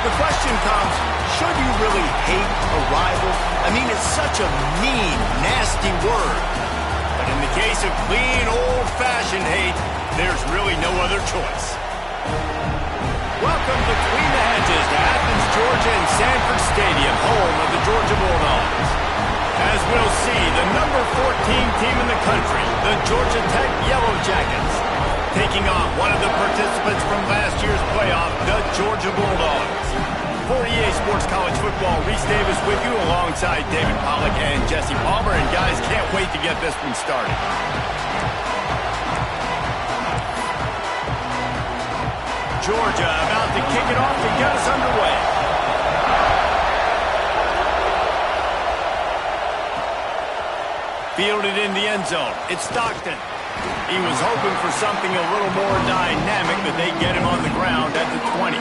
The question comes, should you really hate a rival? I mean, it's such a mean, nasty word. But in the case of clean, old-fashioned hate, there's really no other choice. Welcome between the hedges to Athens, Georgia and Sanford Stadium, home of the Georgia Bulldogs. As we'll see, the number 14 team in the country, the Georgia Tech Yellow Jackets, taking on one of the participants from last year's playoff, the Georgia Bulldogs. For EA Sports College Football, Reese Davis with you alongside David Pollack and Jesse Palmer. And guys, can't wait to get this one started. Georgia about to kick it off to get us underway. Fielded in the end zone. It's Stockton. He was hoping for something a little more dynamic, but they get him on the ground at the 20.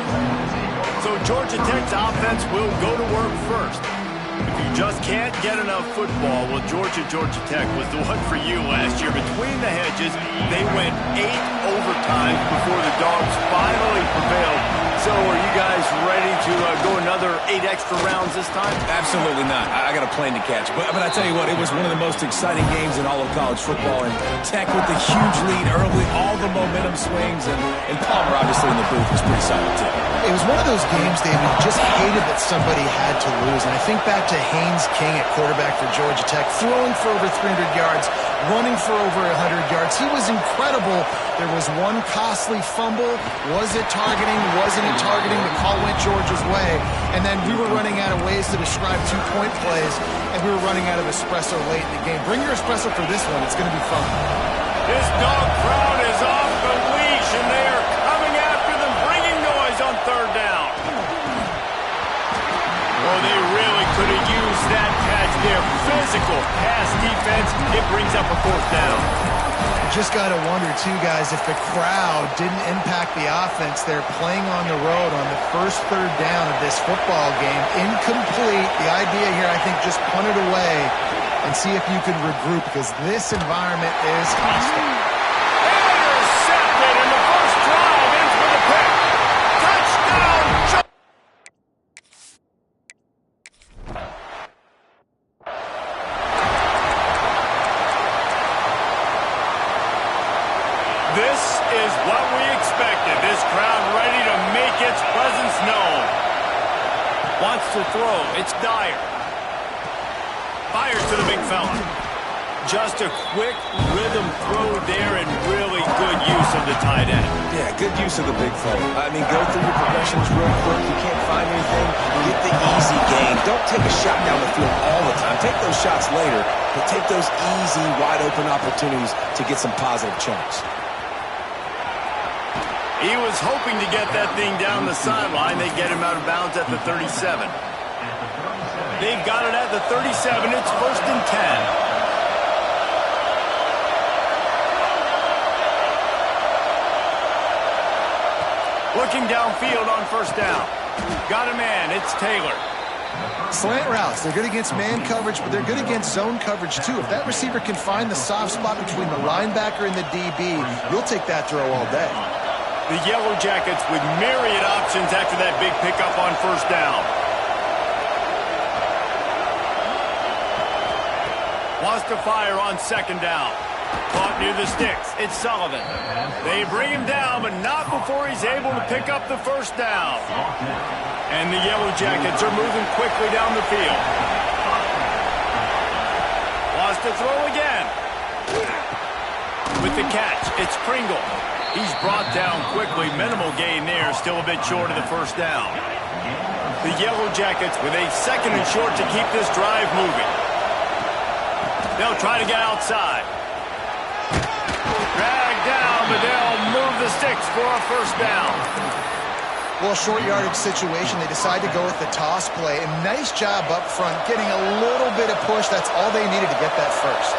So Georgia Tech's offense will go to work first. If you just can't get enough football, well, Georgia Tech was the one for you last year. Between the hedges, they went 8 overtimes before the Dogs finally prevailed. So are you guys ready to go another 8 extra rounds this time? Absolutely not. I got a plane to catch. But I tell you what, it was one of the most exciting games in all of college football. And Tech with the huge lead early, all the momentum swings. And Palmer, obviously, in the booth was pretty solid, too. It was one of those games, David, you just hated that somebody had to lose. And I think back to Haynes King at quarterback for Georgia Tech, throwing for over 300 yards, running for over 100 yards. He was incredible. There was one costly fumble. Was it targeting? Wasn't it targeting? The call went Georgia's way. And then we were running out of ways to describe 2-point plays, and we were running out of espresso late in the game. Bring your espresso for this one. It's going to be fun. This dog crowd is off the leash, and they are coming after them, bringing noise on third down. Oh, they really could have used that catch there. Physical pass defense. It brings up a fourth down. Just got to wonder, too, guys, if the crowd didn't impact the offense. They're playing on the road on the first third down of this football game. Incomplete. The idea here, I think, just punt it away and see if you can regroup, because this environment is hostile. Intercepted, and the first drive ends with a pick. Touchdown, Georgia! This is what we expected. This crowd ready to make its presence known. Wants to throw. It's Dyer. Fires to the big fella. Just a quick rhythm throw there, and really good use of the tight end. Yeah, good use of the big fella. I mean, go through your progressions real quick. You can't find anything. Get the easy gain. Don't take a shot down the field all the time. Take those shots later, but take those easy, wide-open opportunities to get some positive chunks. He was hoping to get that thing down the sideline. They get him out of bounds at the 37. They've got it at the 37. It's 1st and 10. Looking downfield on first down. Got a man. It's Taylor. Slant routes. They're good against man coverage, but they're good against zone coverage, too. If that receiver can find the soft spot between the linebacker and the DB, you'll take that throw all day. The Yellow Jackets with myriad options after that big pickup on first down. Wants to fire on second down. Caught near the sticks. It's Sullivan. They bring him down, but not before he's able to pick up the first down. And the Yellow Jackets are moving quickly down the field. Wants to throw again. With the catch, it's Pringle. He's brought down quickly. Minimal gain there. Still a bit short of the first down. The Yellow Jackets with a 2nd and short to keep this drive moving. They'll try to get outside. Drag down, but they'll move the sticks for a first down. Well, short yardage situation. They decide to go with the toss play. And nice job up front, getting a little bit of push. That's all they needed to get that first.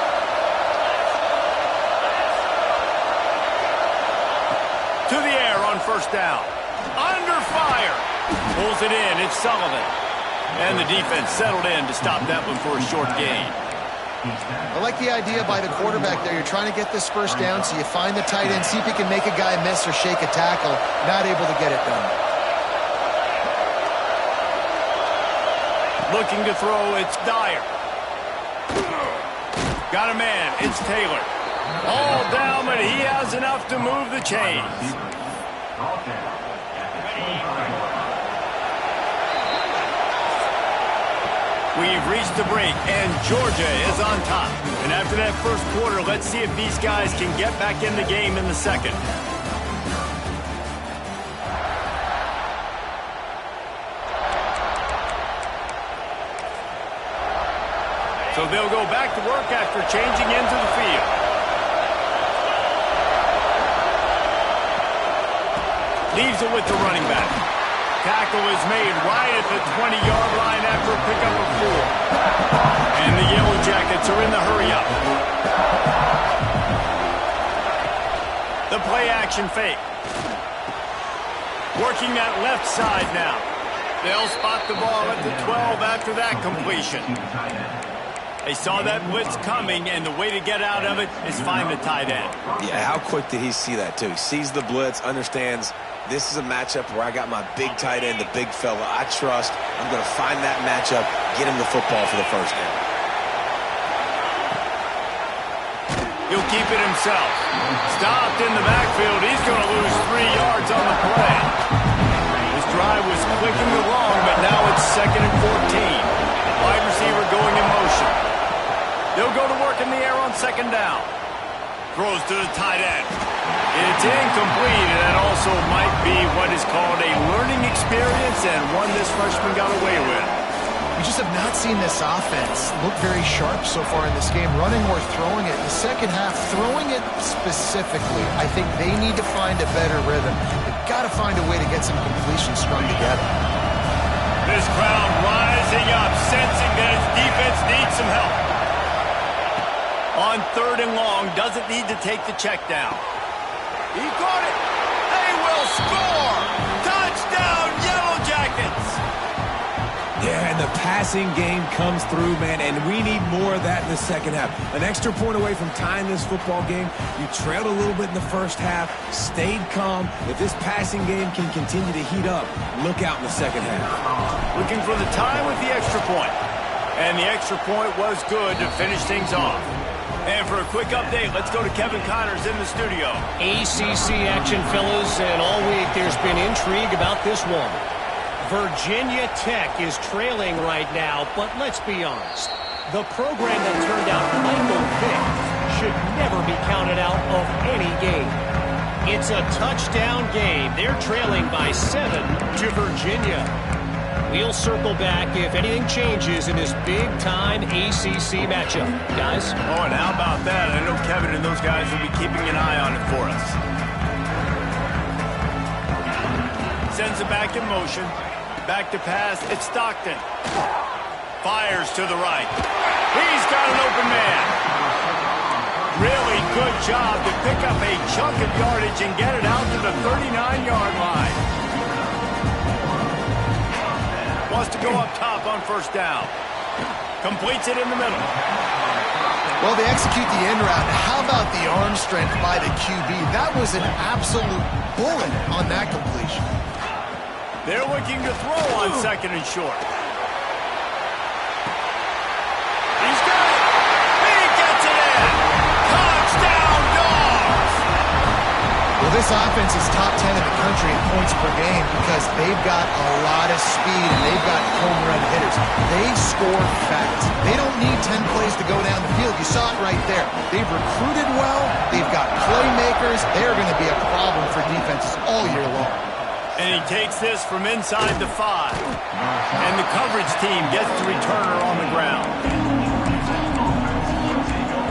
To the air on first down. Under fire. Pulls it in. It's Sullivan. And the defense settled in to stop that one for a short gain. I like the idea by the quarterback there. You're trying to get this first down, so you find the tight end, see if he can make a guy miss or shake a tackle. Not able to get it done. Looking to throw, it's Dyer. Got a man, it's Taylor. All down, but he has enough to move the chains. We've reached the break, and Georgia is on top. And after that first quarter, let's see if these guys can get back in the game in the second. So they'll go back to work after changing into the field. Leaves it with the running back. Tackle is made right at the 20-yard line after a pickup of 4. And the Yellow Jackets are in the hurry-up. The play-action fake. Working that left side now. They'll spot the ball at the 12 after that completion. They saw that blitz coming, and the way to get out of it is find the tight end. Yeah, how quick did he see that, too? He sees the blitz, understands this is a matchup where I got my big tight end, the big fella I trust. I'm going to find that matchup, get him the football for the first down. He'll keep it himself. Stopped in the backfield. He's going to lose 3 yards on the play. His drive was clicking along, but now it's 2nd and 14. Wide receiver going in motion. They'll go to work in the air on 2nd down. Throws to the tight end. It's incomplete, and that also might be what is called a learning experience and one this freshman got away with. We just have not seen this offense look very sharp so far in this game, running or throwing it. In the second half, throwing it specifically, I think they need to find a better rhythm. They've got to find a way to get some completions strung together. This crowd rising up, sensing that its defense needs some help. On 3rd and long, doesn't need to take the check down. He caught it. They will score. Touchdown, Yellow Jackets. Yeah, and the passing game comes through, man, and we need more of that in the second half. An extra point away from tying this football game. You trailed a little bit in the first half, stayed calm. If this passing game can continue to heat up, look out in the second half. Looking for the tie with the extra point. And the extra point was good to finish things off. And for a quick update, let's go to Kevin Connors in the studio. ACC action, fellas, and all week there's been intrigue about this one. Virginia Tech is trailing right now, but let's be honest. The program that turned out Michael Vick should never be counted out of any game. It's a touchdown game. They're trailing by 7 to Virginia. We'll circle back if anything changes in this big-time ACC matchup. Guys? Oh, and how about that? I know Kevin and those guys will be keeping an eye on it for us. Sends it back in motion. Back to pass. It's Stockton. Fires to the right. He's got an open man. Really good job to pick up a chunk of yardage and get it out to the 39-yard line. Wants to go up top on 1st down. Completes it in the middle. Well, they execute the end route. How about the arm strength by the QB? That was an absolute bullet on that completion. They're looking to throw on 2nd and short. He's got it. He gets it in. Touchdown, Dogs! Well, this offense is top 10 in the country in points per game because they've got a lot of speed and they've got home run hitters. They score fast. They don't need 10 plays to go down the field. You saw it right there. They've recruited well. They've got playmakers. They're going to be a problem for defenses all year long. And he takes this from inside the 5. And the coverage team gets the returner on the ground.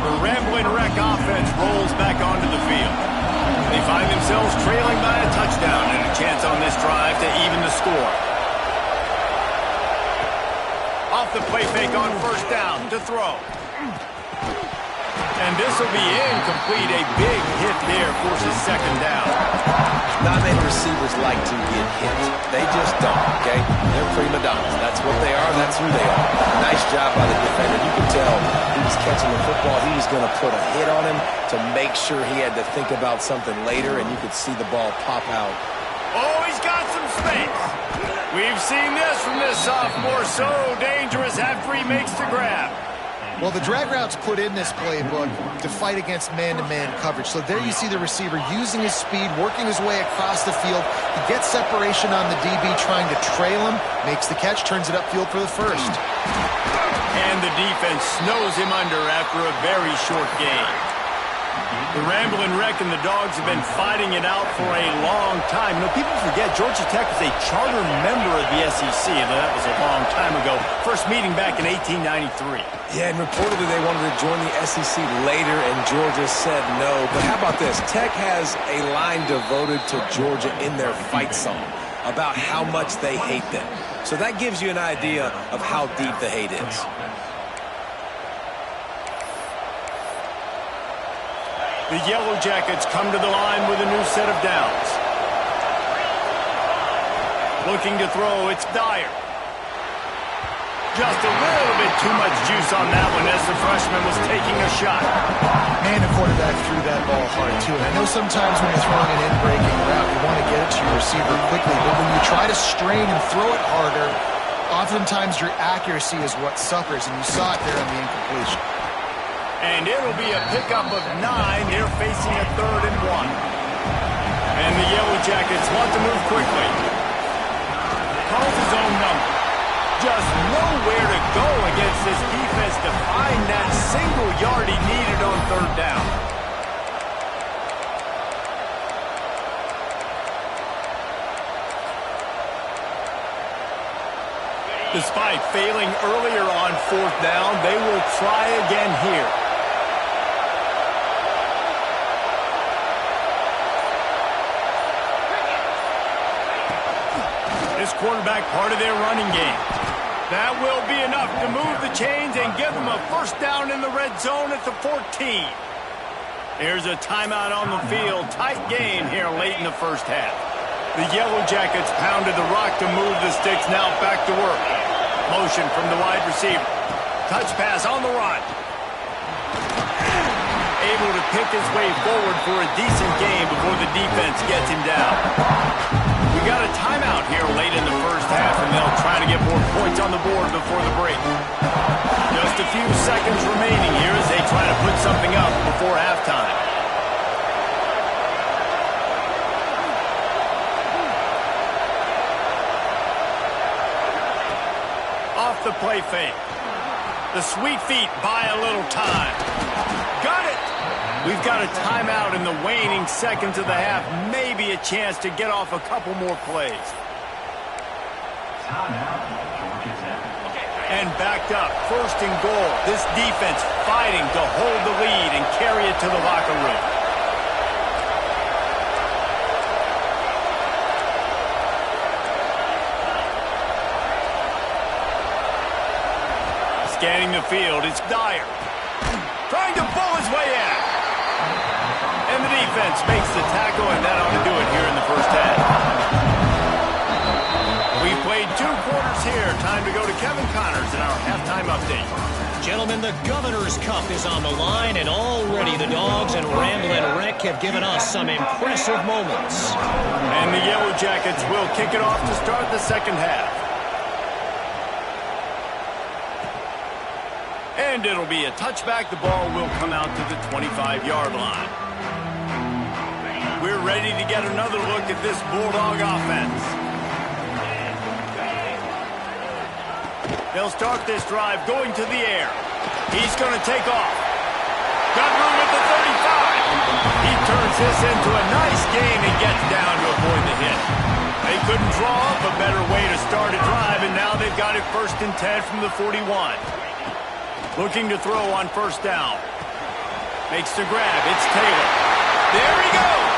The Rambling Wreck offense rolls back onto the field. They find themselves trailing by a touchdown and a chance on this drive to even the score. Off the play fake on 1st down to throw. And this will be incomplete. A big hit there forces 2nd down. Not many receivers like to get hit. They just don't, okay? They're prima donnas. That's what they are. That's who they are. Nice job by the defender. You can tell he was catching the football. He was going to put a hit on him to make sure he had to think about something later, and you could see the ball pop out. Oh, he's got some space. We've seen this from this sophomore, so dangerous after he makes the grab. Well, the drag routes put in this playbook to fight against man-to-man coverage. So there you see the receiver using his speed, working his way across the field. He gets separation on the DB, trying to trail him, makes the catch, turns it upfield for the first. And the defense snows him under after a very short game. The Ramblin' Wreck and the Dogs have been fighting it out for a long time. You know, people forget Georgia Tech is a charter member of the SEC, and that was a long time ago. First meeting back in 1893. Yeah, and reportedly they wanted to join the SEC later, and Georgia said no. But how about this? Tech has a line devoted to Georgia in their fight song about how much they hate them. So that gives you an idea of how deep the hate is. The Yellow Jackets come to the line with a new set of downs. Looking to throw, it's Dyer. Just a little bit too much juice on that one as the freshman was taking a shot. And the quarterback threw that ball hard, too. And I know sometimes when you're throwing an in-breaking route, you want to get it to your receiver quickly. But when you try to strain and throw it harder, oftentimes your accuracy is what suffers. And you saw it there on the incompletion. And it'll be a pickup of 9. They're facing a 3rd and 1. And the Yellow Jackets want to move quickly. Calls his own number. Just nowhere to go against this defense to find that single yard he needed on 3rd down. Despite failing earlier on 4th down, they will try again here. This quarterback part of their running game. That will be enough to move the chains and give them a first down in the red zone at the 14. Here's a timeout on the field. Tight game here late in the first half. The Yellow Jackets pounded the rock to move the sticks. Now back to work. Motion from the wide receiver. Touch pass on the run. Able to pick his way forward for a decent game before the defense gets him down. We got a timeout here late in the first half, and they'll try to get more points on the board before the break. Just a few seconds remaining here as they try to put something up before halftime. Off the play fake. The sweet feet buy a little time. Got it! We've got a timeout in the waning seconds of the half. Maybe a chance to get off a couple more plays. And backed up. 1st and goal. This defense fighting to hold the lead and carry it to the locker room. Scanning the field, it's Dyer. Trying to pull his way in. And the defense makes the tackle, and that ought to do it here in the first half. We've played 2 quarters here. Time to go to Kevin Connors in our halftime update. Gentlemen, the Governor's Cup is on the line, and already the Dogs and Ramblin' Wreck have given us some impressive moments. And the Yellow Jackets will kick it off to start the second half. And it'll be a touchback. The ball will come out to the 25-yard line. We're ready to get another look at this Bulldog offense. They'll start this drive going to the air. He's going to take off. Got room at the 35. He turns this into a nice gain and gets down to avoid the hit. They couldn't draw up a better way to start a drive, and now they've got it 1st and 10 from the 41. Looking to throw on 1st down. Makes the grab. It's Taylor. There he goes.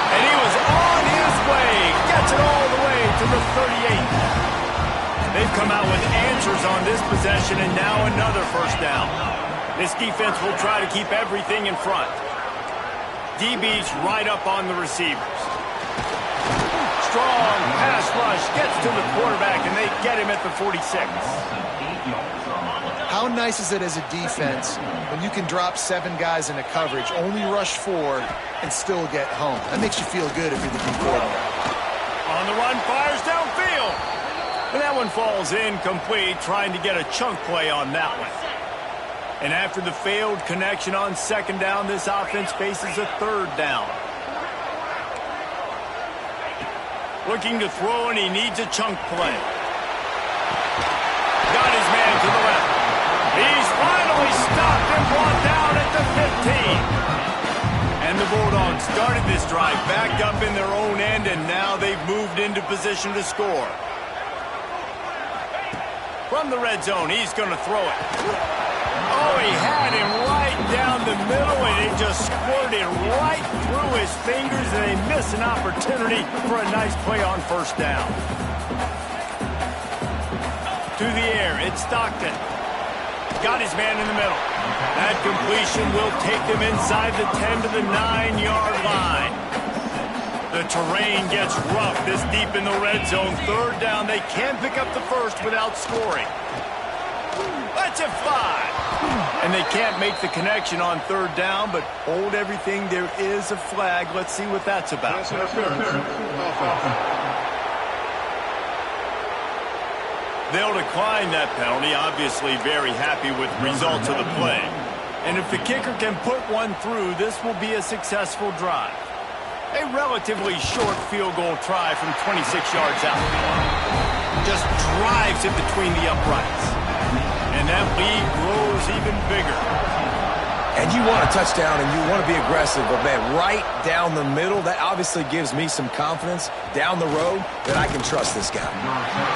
And he was on his way. Gets it all the way to the 38. They've come out with answers on this possession, and now another 1st down. This defense will try to keep everything in front. DB's right up on the receivers. Strong pass rush. Gets to the quarterback, and they get him at the 46. How nice is it as a defense when you can drop 7 guys into coverage, only rush 4, and still get home? That makes you feel good if you're the D coordinator. On the run, fires downfield. And that one falls incomplete, trying to get a chunk play on that one. And after the failed connection on second down, this offense faces a third down. Looking to throw, and he needs a chunk play. Got his man to the left. He's finally stopped and brought down at the 15. And the Bulldogs started this drive backed up in their own end, and now they've moved into position to score. From the red zone, he's going to throw it. Oh, he had him right down the middle, and it just squirted right through his fingers, and they miss an opportunity for a nice play on first down. To the air, it's Stockton. Got his man in the middle. That completion will take them inside the 10 to the 9-yard line. The terrain gets rough this deep in the red zone. Third down, they can't pick up the first without scoring. That's a fly. And they can't make the connection on third down, but hold everything. There is a flag. Let's see what that's about. They'll decline that penalty, obviously very happy with the results of the play. And if the kicker can put one through, this will be a successful drive. A relatively short field goal try from 26 yards out. Just drives it between the uprights. And that lead grows even bigger. And you want a touchdown and you want to be aggressive, but man, right down the middle, that obviously gives me some confidence down the road that I can trust this guy.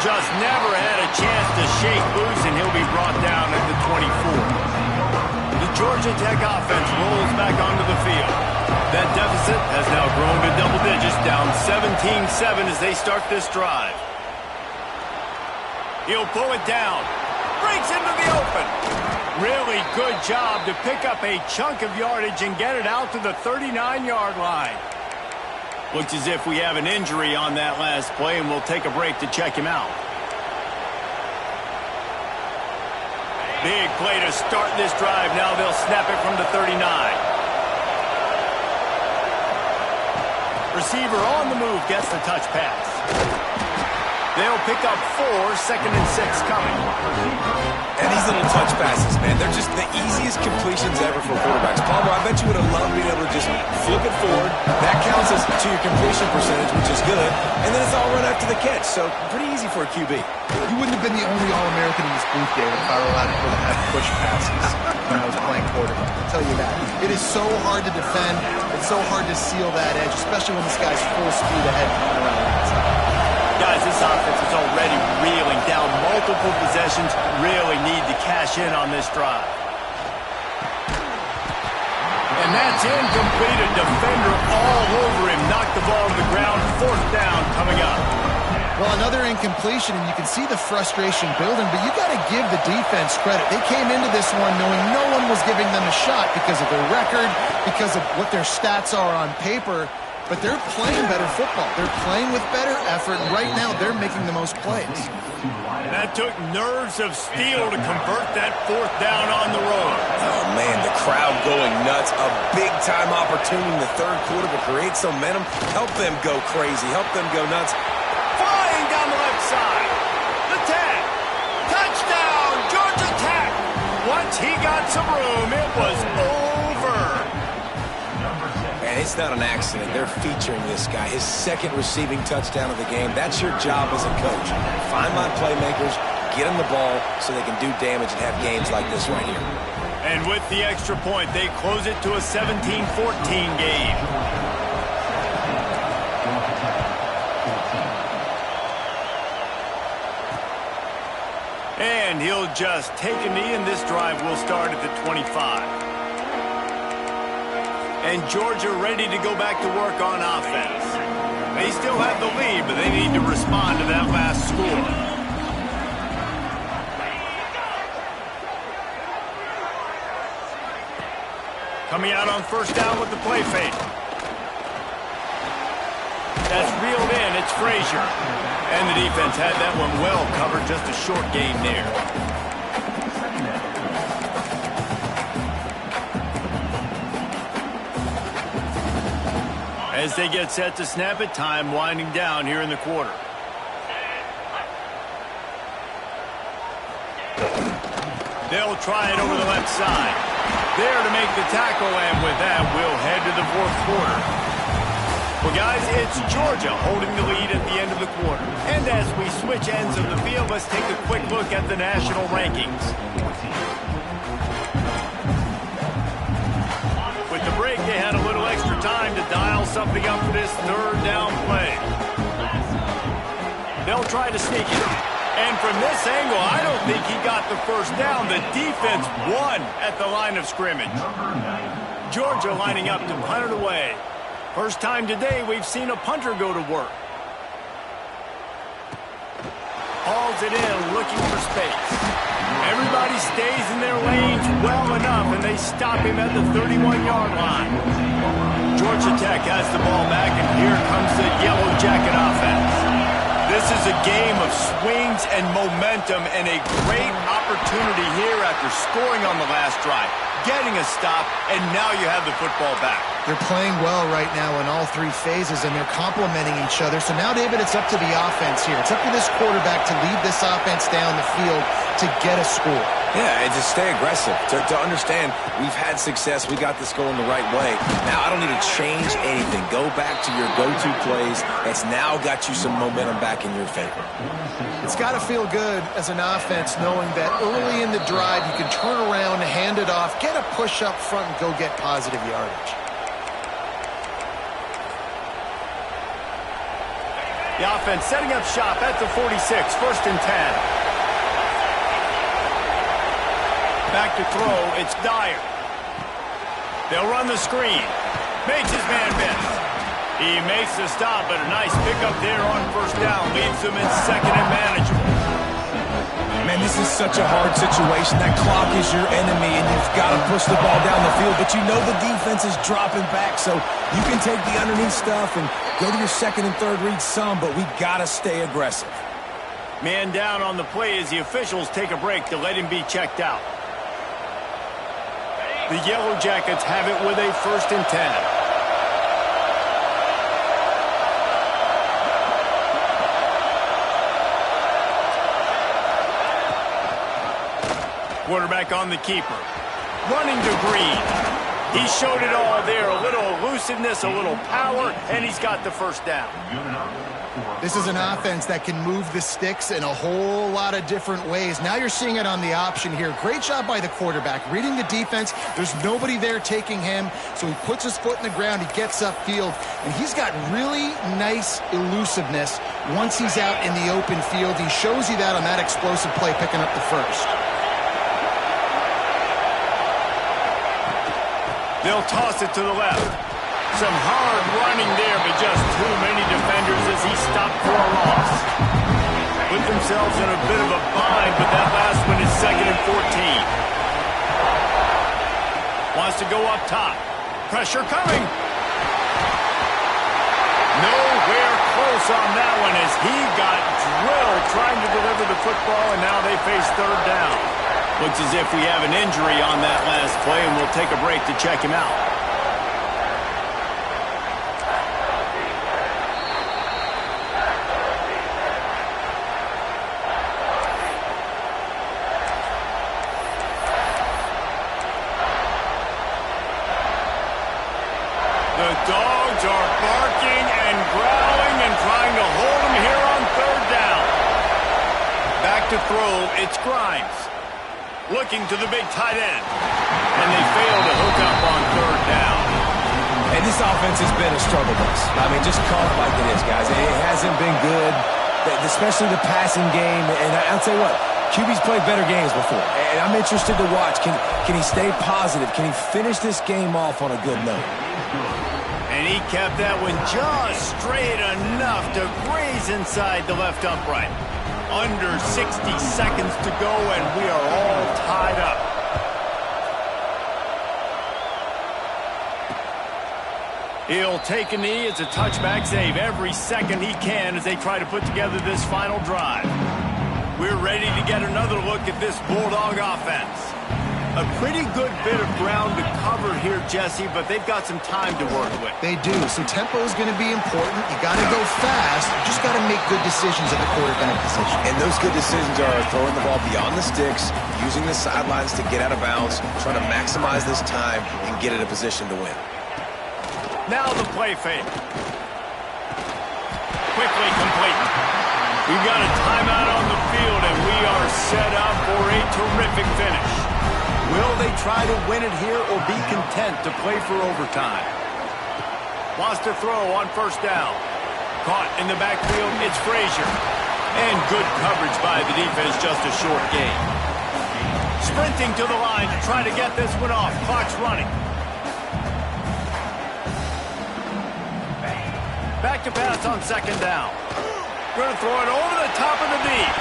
Just never had a chance to shake loose, and he'll be brought down at the 24. The Georgia Tech offense rolls back onto the field. That deficit has now grown to double digits, down 17-7 as they start this drive. He'll pull it down. Breaks into the open. Really good job to pick up a chunk of yardage and get it out to the 39-yard line. Looks as if we have an injury on that last play, and we'll take a break to check him out. Big play to start this drive. Now they'll snap it from the 39. Receiver on the move gets the touch pass. They'll pick up 4, 2nd and 6 coming. And these little touch passes, man, they're just the easiest completions ever for quarterbacks. Palmer, I bet you would have loved being able to just flip it forward. That counts as to your completion percentage, which is good. And then it's all run after the catch, so pretty easy for a QB. You wouldn't have been the only All-American in this booth, David, if I were allowed to go ahead and push passes when I was playing quarterback. I'll tell you that. It is so hard to defend. It's so hard to seal that edge, especially when this guy's full speed ahead coming around the outside. Guys, this offense is already reeling down multiple possessions. Really need to cash in on this drive. And that's incomplete. A defender all over him. Knocked the ball to the ground. 4th down coming up. Well, another incompletion, and you can see the frustration building, but you got to give the defense credit. They came into this one knowing no one was giving them a shot because of their record, because of what their stats are on paper. But they're playing better football. They're playing with better effort. And right now, they're making the most plays. That took nerves of steel to convert that 4th down on the road. Oh, man, the crowd going nuts. A big-time opportunity in the third quarter to create some momentum. Help them go crazy. Help them go nuts. Flying down the left side. The 10. Touchdown, Georgia Tech. Once he got some room, it was over. And it's not an accident. They're featuring this guy. His 2nd receiving touchdown of the game. That's your job as a coach. Find my playmakers, get them the ball so they can do damage and have games like this right here. And with the extra point, they close it to a 17-14 game. And he'll just take a knee, and this drive will start at the 25. And Georgia ready to go back to work on offense. They still have the lead, but they need to respond to that last score. Coming out on first down with the play fake. That's reeled in. It's Frazier. And the defense had that one well covered. Just a short gain there. As they get set to snap it, time winding down here in the quarter. They'll try it over the left side. There to make the tackle, and with that, we'll head to the fourth quarter. Well, guys, it's Georgia holding the lead at the end of the quarter. And as we switch ends of the field, let's take a quick look at the national rankings. With the break, they had a little extra time to dial something up for this third down play. They'll try to sneak it. And from this angle, I don't think he got the first down. The defense won at the line of scrimmage. Georgia lining up to punt it away. First time today we've seen a punter go to work. Hauls it in, looking for space. Everybody stays in their lanes well enough, and they stop him at the 31-yard line. Georgia Tech has the ball back, and here comes the Yellow Jacket offense. This is a game of swings and momentum, and a great opportunity here after scoring on the last drive, getting a stop, and now you have the football back. They're playing well right now in all three phases, and they're complementing each other. So now, David, it's up to the offense here. It's up to this quarterback to lead this offense down the field to get a score. Yeah, and to stay aggressive, to understand we've had success, we got this going the right way. Now, I don't need to change anything. Go back to your go-to plays. It's now got you some momentum back in your favor. It's got to feel good as an offense knowing that early in the drive you can turn around, hand it off, get a push up front, and go get positive yardage. The offense setting up shop at the 46, 1st and 10. Back to throw, it's Dyer. They'll run the screen. Makes his man miss. He makes the stop, but a nice pickup there on first down. Leaves them in second and manageable. Man, this is such a hard situation. That clock is your enemy, and you've got to push the ball down the field. But you know the defense is dropping back, so you can take the underneath stuff and go to your second and third read some, but we got to stay aggressive. Man down on the play as the officials take a break to let him be checked out. The Yellow Jackets have it with a 1st and 10. Quarterback on the keeper. Running to Green. He showed it all there. A little elusiveness, a little power, and he's got the first down. This is an offense that can move the sticks in a whole lot of different ways. Now you're seeing it on the option here. Great job by the quarterback. Reading the defense, there's nobody there taking him, so he puts his foot in the ground, he gets upfield, and he's got really nice elusiveness once he's out in the open field. He shows you that on that explosive play, picking up the first. They'll toss it to the left. Some hard running there, but just too many defenders as he stopped for a loss. Put themselves in a bit of a bind, but that last one is 2nd and 14. Wants to go up top. Pressure coming. Nowhere close on that one as he got drilled trying to deliver the football, and now they face third down. Looks as if we have an injury on that last play, and we'll take a break to check him out. The dogs are barking and growling and trying to hold him here on third down. Back to throw, it's Grimes. Looking to the big tight end. And they fail to hook up on third down. And this offense has been a struggle bus. I mean, just call it like it is, guys. It hasn't been good, especially the passing game. And I'll tell you what, QB's played better games before. And I'm interested to watch. Can he stay positive? Can he finish this game off on a good note? And he kept that one just straight enough to graze inside the left upright. Under 60 seconds to go, and we are all tied up. He'll take a knee. It's a touchback save every second he can as they try to put together this final drive. We're ready to get another look at this Bulldog offense. A pretty good bit of ground to cover here, Jesse, but they've got some time to work with. They do, so tempo is going to be important. You got to go fast. You just got to make good decisions at the quarterback position. And those good decisions are throwing the ball beyond the sticks, using the sidelines to get out of bounds, trying to maximize this time and get in a position to win. Now the play fake. Quickly complete. We've got a timeout on the field, and we are set up for a terrific finish. Will they try to win it here or be content to play for overtime? Lost a throw on first down. Caught in the backfield, it's Frazier. And good coverage by the defense, just a short gain. Sprinting to the line to try to get this one off. Clock's running. Back to pass on second down. Going to throw it over the top of the knee.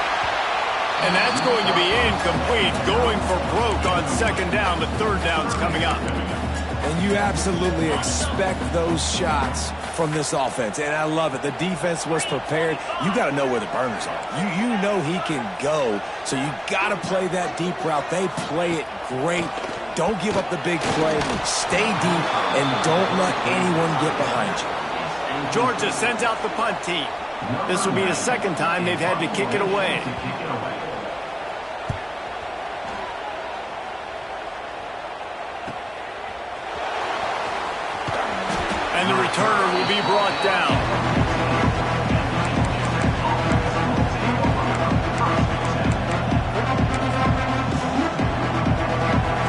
And that's going to be incomplete. Going for broke on second down. The third down's coming up. And you absolutely expect those shots from this offense. And I love it. The defense was prepared. You got to know where the burners are. You know he can go. So you got to play that deep route. They play it great. Don't give up the big play. Stay deep and don't let anyone get behind you. Georgia sends out the punt team. This will be the second time they've had to kick it away. And the returner will be brought down.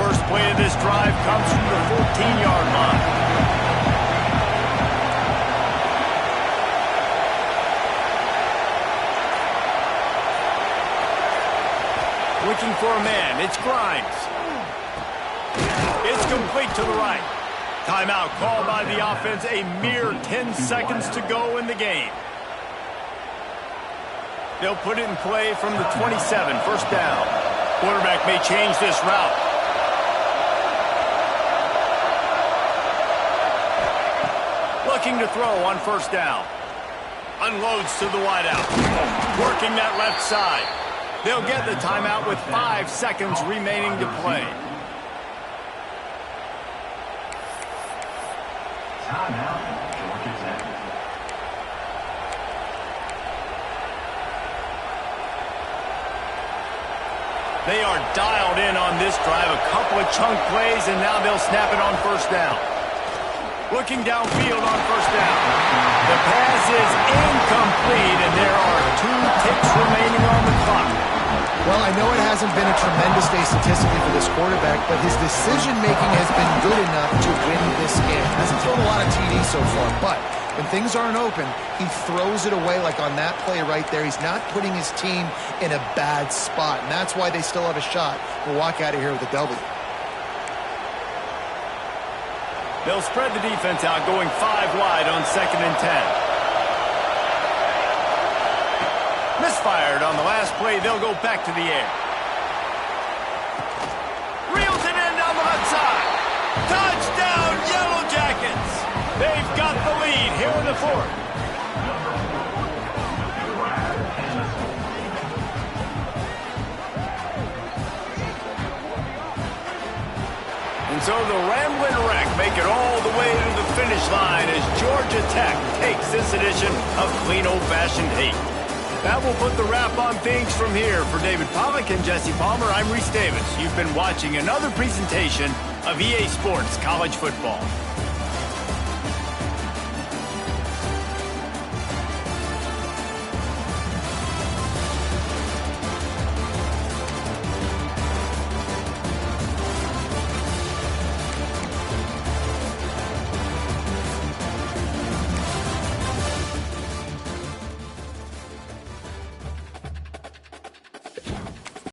First play of this drive comes from the 14-yard line. Looking for a man. It's Grimes. It's complete to the right. Timeout called by the offense. A mere 10 seconds to go in the game. They'll put it in play from the 27. First down. Quarterback may change this route. Looking to throw on first down. Unloads to the wideout. Working that left side. They'll get the timeout with 5 seconds remaining to play. They are dialed in on this drive. A couple of chunk plays, and now they'll snap it on first down. Looking downfield on first down. The pass is incomplete, and there are 2 ticks remaining on the clock. Well, I know it hasn't been a tremendous day statistically for this quarterback, but his decision-making has been good enough to win this game. Hasn't thrown a lot of TDs so far, but when things aren't open, he throws it away like on that play right there. He's not putting his team in a bad spot, and that's why they still have a shot to walk out of here with a W. They'll spread the defense out, going 5 wide on 2nd and 10. Misfired on the last play. They'll go back to the air. Reels it in down the left side. Touchdown, Yellow Jackets. They've got the lead here in the 4th. And so the Ramblin' Wreck make it all the way to the finish line as Georgia Tech takes this edition of Clean Old-Fashioned Hate. That will put the wrap on things from here. For David Pollack and Jesse Palmer, I'm Reese Davis. You've been watching another presentation of EA Sports College Football.